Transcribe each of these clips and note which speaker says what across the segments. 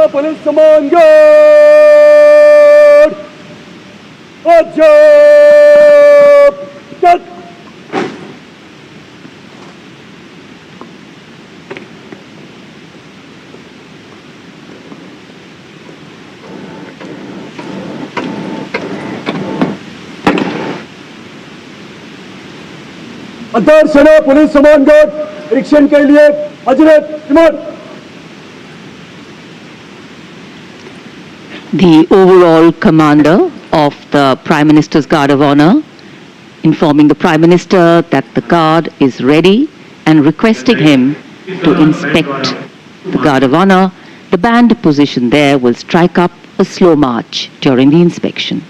Speaker 1: Police Command Guard! Object! Cut! अंतर सेना police command guard निरीक्षण के लिए हजरत इमाम।
Speaker 2: The overall commander of the Prime Minister's Guard of Honor informing the Prime Minister that the guard is ready and requesting him to inspect the Guard of Honor. The band position there will strike up a slow march during the inspection.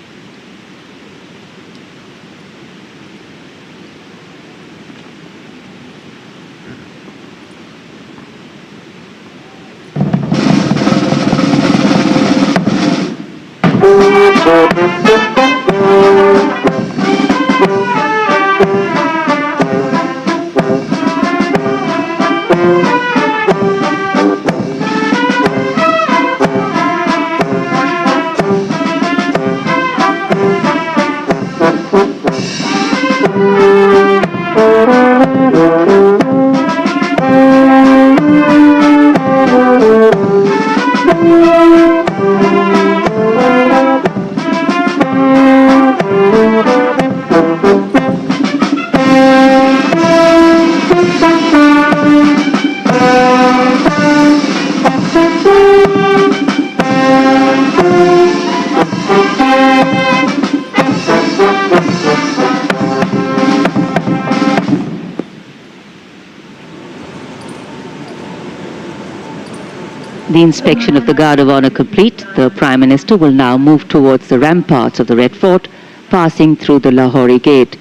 Speaker 2: The inspection of the Guard of Honor complete, the Prime Minister will now move towards the ramparts of the Red Fort, passing through the Lahori Gate.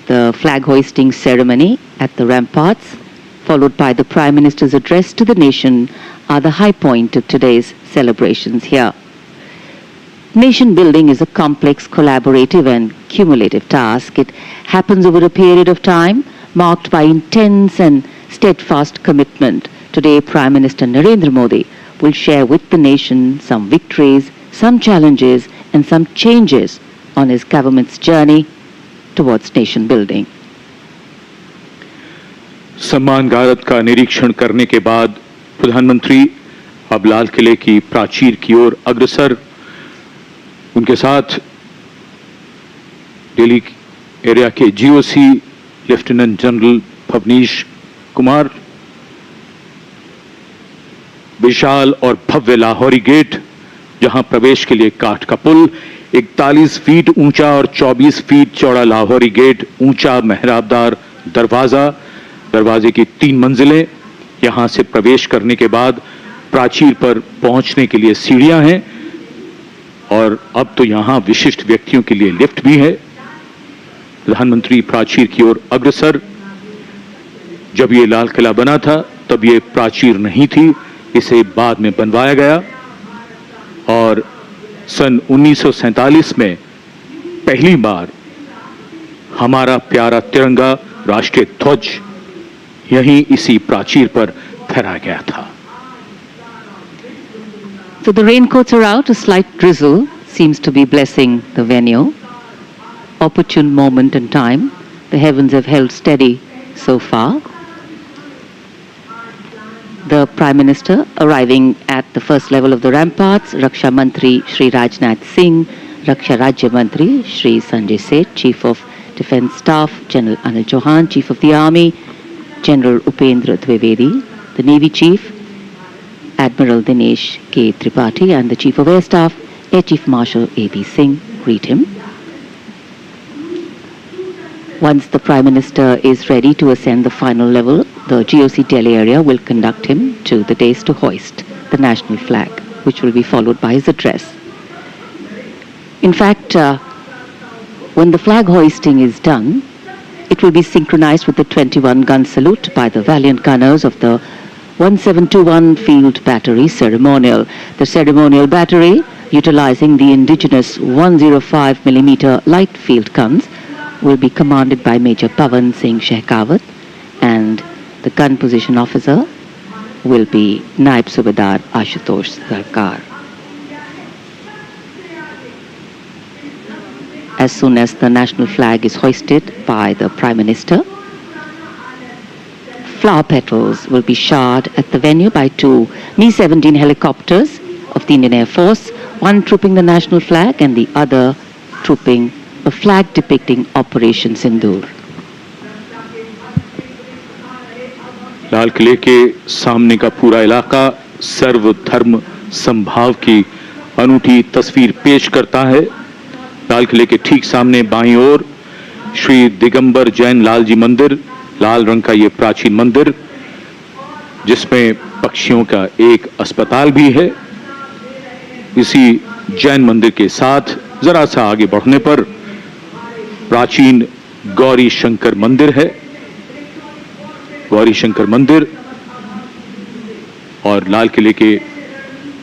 Speaker 2: The flag hoisting ceremony at the ramparts, followed by the Prime Minister's address to the nation, are the high point of today's celebrations here. Nation building is a complex, collaborative and cumulative task. It happens over a period of time marked by intense and steadfast commitment. Today, Prime Minister Narendra Modi will share with the nation some victories, some challenges and some changes on his government's journey towards nation building.
Speaker 3: सम्मान गारद का निरीक्षण करने के बाद प्रधानमंत्री अब लाल किले की प्राचीर की ओर अग्रसर, उनके साथ दिल्ली एरिया के GOC lieutenant general Bhavnish Kumar, विशाल और भव्य लाहौरी गेट, जहां प्रवेश के लिए काठ का पुल, 41 फीट ऊंचा और 24 फीट चौड़ा लाहौरी गेट, ऊंचा मेहराबदार दरवाजा, दरवाजे की 3 मंजिलें, यहां से प्रवेश करने के बाद प्राचीर पर पहुंचने के लिए सीढ़ियां हैं और अब तो यहां विशिष्ट व्यक्तियों के लिए लिफ्ट भी है। प्रधानमंत्री प्राचीर की ओर अग्रसर। जब ये लाल किला बना था तब ये प्राचीर नहीं थी, इसे बाद में बनवाया गया और सन 1947 में पहली बार हमारा प्यारा तिरंगा राष्ट्रीय ध्वज यहीं इसी प्राचीर पर फहराया गया था।
Speaker 2: So the raincoats are out, a slight drizzle seems to be blessing the venue. Opportune moment in time. The heavens have held steady so far. The Prime Minister arriving at the first level of the ramparts, Raksha Mantri Shri Rajnath Singh, Raksha Rajya Mantri Shri Sanjay Seth, Chief of Defence Staff General Anil Chauhan, Chief of the Army General Upendra Dwivedi, the Navy Chief Admiral Dinesh K. Tripathi and the Chief of Air Staff Air Chief Marshal A.B. Singh greet him. Once the Prime Minister is ready to ascend the final level, the GOC Delhi area will conduct him to the dais to hoist the national flag, which will be followed by his address. In fact, when the flag hoisting is done, it will be synchronized with the 21-gun salute by the valiant gunners of the 1721 Field Battery Ceremonial. The ceremonial battery, utilizing the indigenous 105mm light field guns, will be commanded by Major Pavan Singh Shekhawat, and the gun position officer will be Naib Subedar Ashutosh Sarkar. As soon as the national flag is hoisted by the Prime Minister, flower petals will be showered at the venue by two Mi-17 helicopters of the Indian Air Force, one trooping the national flag and the other trooping a flag depicting Operation Sindoor.
Speaker 3: लाल किले के सामने का पूरा इलाका सर्वधर्म संभाव की अनूठी तस्वीर पेश करता है। लाल किले के ठीक सामने बाईं ओर श्री दिगंबर जैन लाल जी मंदिर, लाल रंग का ये प्राचीन मंदिर जिसमें पक्षियों का एक अस्पताल भी है। इसी जैन मंदिर के साथ जरा सा आगे बढ़ने पर प्राचीन गौरी शंकर मंदिर है। गौरी शंकर मंदिर और लाल किले के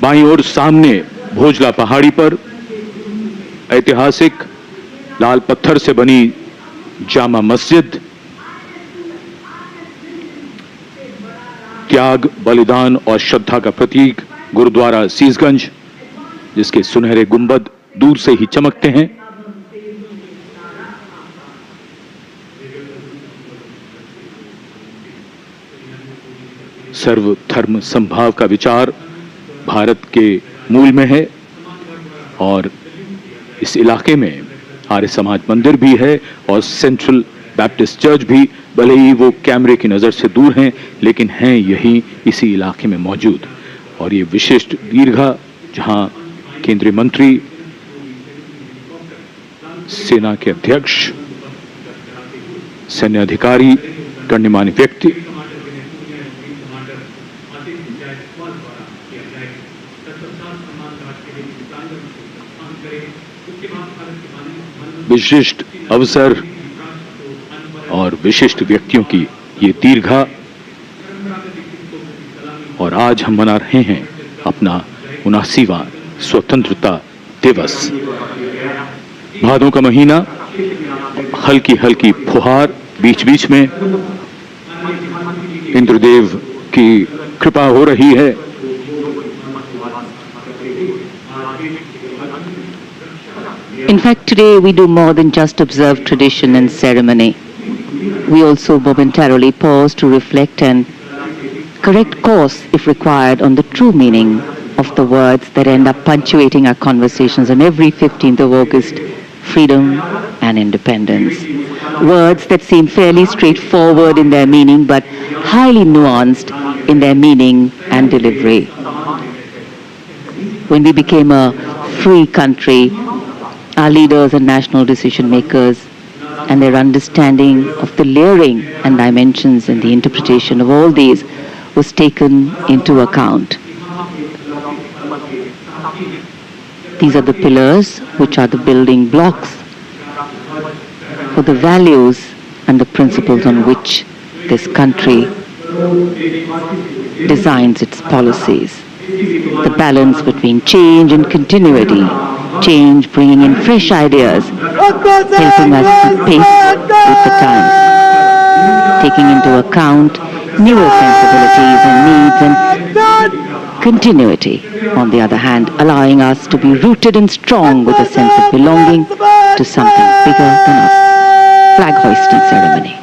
Speaker 3: बाईं ओर सामने भोजला पहाड़ी पर ऐतिहासिक लाल पत्थर से बनी जामा मस्जिद, त्याग, बलिदान और श्रद्धा का प्रतीक गुरुद्वारा सीसगंज, जिसके सुनहरे गुंबद दूर से ही चमकते हैं। सर्वधर्म संभाव का विचार भारत के मूल में है और इस इलाके में आर्य समाज मंदिर भी है और सेंट्रल बैप्टिस्ट चर्च भी, भले ही वो कैमरे की नज़र से दूर हैं लेकिन हैं यही इसी इलाके में मौजूद। और ये विशिष्ट दीर्घा जहां केंद्रीय मंत्री, सेना के अध्यक्ष, सैन्य अधिकारी, गण्यमान्य व्यक्ति विशिष्ट अवसर और विशिष्ट व्यक्तियों की ये दीर्घा। और आज हम मना रहे हैं अपना 79वां स्वतंत्रता दिवस। भादों का महीना, हल्की हल्की फुहार, बीच बीच में इंद्रदेव की कृपा हो रही है।
Speaker 2: In fact, today we do more than just observe tradition and ceremony. We also momentarily pause to reflect and correct course, if required, on the true meaning of the words that end up punctuating our conversations on every 15th of August: freedom and independence. Words that seem fairly straightforward in their meaning, but highly nuanced in their meaning and delivery. When we became a free country, our leaders and national decision makers and their understanding of the layering and dimensions and the interpretation of all these was taken into account. These are the pillars which are the building blocks for the values and the principles on which this country designs its policies. The balance between change and continuity. Change bringing in fresh ideas, helping us keep pace with the times, taking into account newer sensibilities and needs, and continuity, on the other hand, allowing us to be rooted and strong with a sense of belonging to something bigger than us. Flag hoisting ceremony.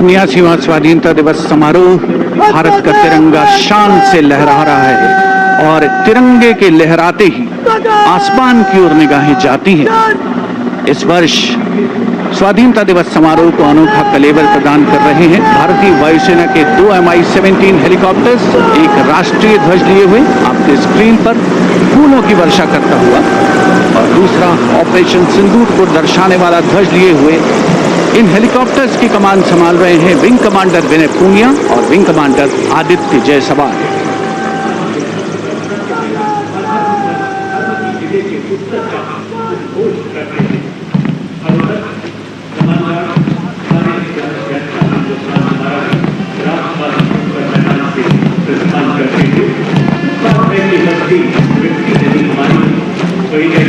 Speaker 4: 79वां स्वाधीनता दिवस समारोह भारत का तिरंगा शान से लहरा रहा है और तिरंगे के लहराते ही आसमान की ओर निगाहें जाती हैं। इस वर्ष स्वाधीनता दिवस समारोह को अनोखा कलेवर प्रदान कर रहे हैं भारतीय वायुसेना के 2 Mi-17 हेलीकॉप्टर्स, एक राष्ट्रीय ध्वज लिए हुए आपके स्क्रीन पर फूलों की वर्षा करता हुआ, और दूसरा ऑपरेशन सिंदूर को दर्शाने वाला ध्वज लिए हुए। इन हेलीकॉप्टर्स की कमान संभाल रहे हैं विंग कमांडर विनय पूनिया और wing commander Aditya Jaiswal.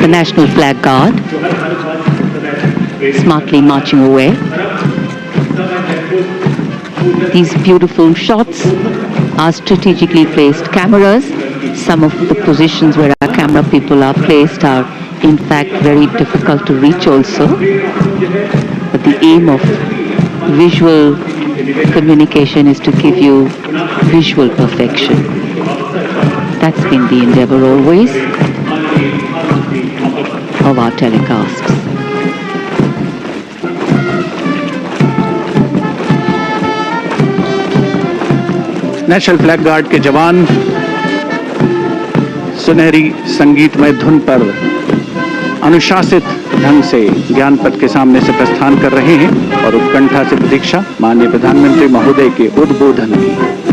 Speaker 2: The National Flag Guard smartly marching away. These beautiful shots are strategically placed cameras. Some of the positions where our camera people are placed are in fact very difficult to reach also. But the aim of visual communication is to give you visual perfection. That's been the endeavor always of our telecasts.
Speaker 4: National flag guard के जवान सुनहरी संगीतमय धुन पर अनुशासित ढंग से ज्ञानपथ के सामने से प्रस्थान कर रहे हैं और उत्कंठा से प्रतीक्षा माननीय प्रधानमंत्री महोदय के उद्बोधन की।